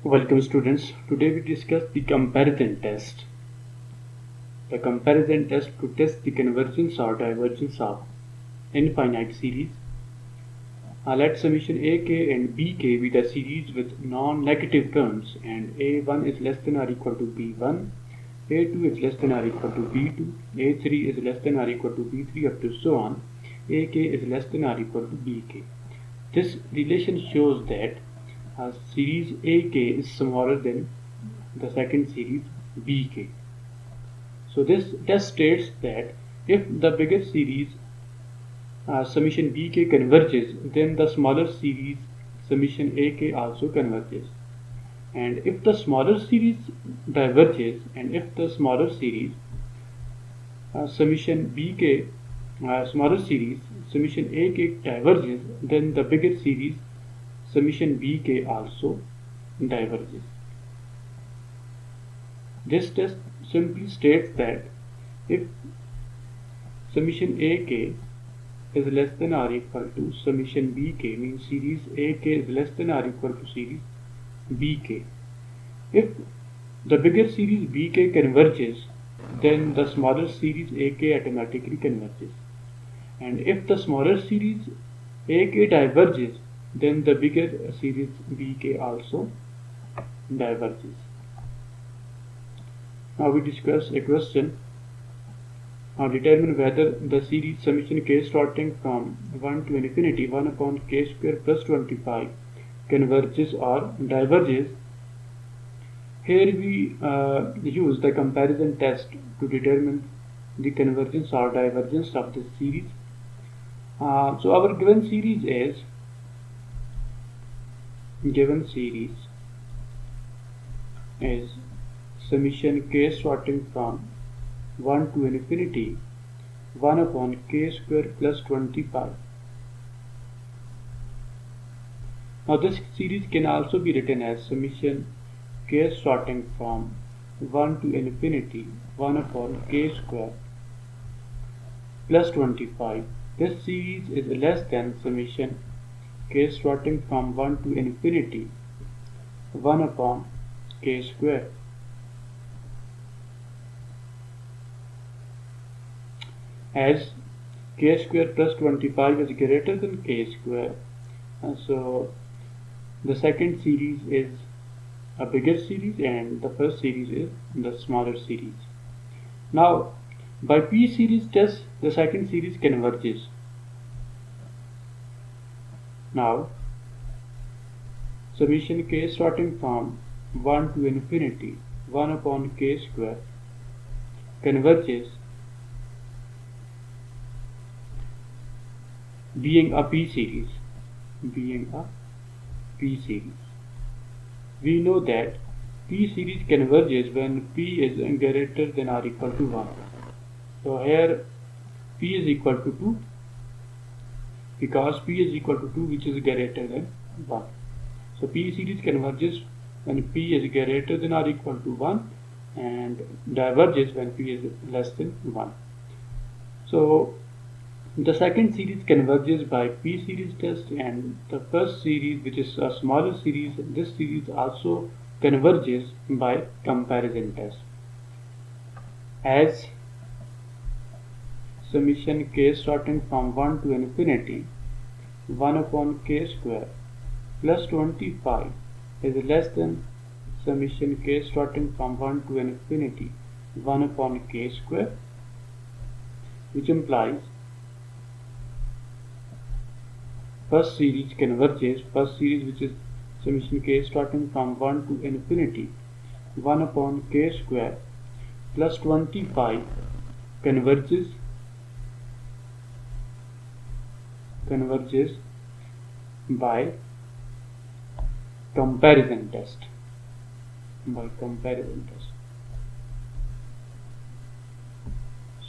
Welcome students. Today we discuss the comparison test. The comparison test to test the convergence or divergence of infinite series. Let summation ak and bk be the series with non-negative terms and a1 is less than or equal to b1, a2 is less than or equal to b2, a3 is less than or equal to b3 up to so on, ak is less than or equal to bk. This relation shows that series AK is smaller than the second series BK. So this test states that if the bigger series summation BK converges, then the smaller series summation AK also converges. And if the smaller series diverges, and if the smaller series summation BK smaller series summation AK diverges, then the bigger series summation Bk also diverges. This test simply states that if summation Ak is less than or equal to summation Bk, means series Ak is less than or equal to series Bk. If the bigger series Bk converges, then the smaller series Ak automatically converges. And if the smaller series Ak diverges, then the bigger series Bk also diverges. Now we discuss a question. Now determine whether the series summation k starting from 1 to infinity 1 upon k square plus 25 converges or diverges. Here we use the comparison test to determine the convergence or divergence of this series. So our given series is summation k starting from 1 to infinity 1 upon k square plus 25. Now this series can also be written as summation k starting from 1 to infinity 1 upon k square plus 25. This series is less than summation k starting from 1 to infinity 1 upon k square. As k square plus 25 is greater than k square, so the second series is a bigger series and the first series is the smaller series. Now by P series test, the second series converges. Now summation k starting from 1 to infinity 1 upon k square converges, being a P series. We know that P series converges when P is greater than or equal to 1. So here P is equal to 2 because P is equal to 2, which is greater than 1. So P series converges when P is greater than or equal to 1 and diverges when P is less than 1. So the second series converges by P series test, and the first series, which is a smaller series, this series also converges by comparison test. As summation k starting from 1 to infinity 1 upon k square plus 25 is less than summation k starting from 1 to infinity 1 upon k square, which implies first series converges, first series which is summation k starting from 1 to infinity 1 upon k square plus 25 converges by comparison test.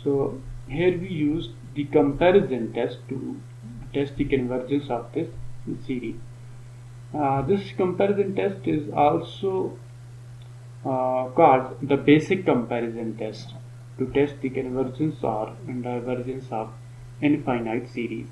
So here we use the comparison test to test the convergence of this series. This comparison test is also called the basic comparison test to test the convergence or divergence of infinite series.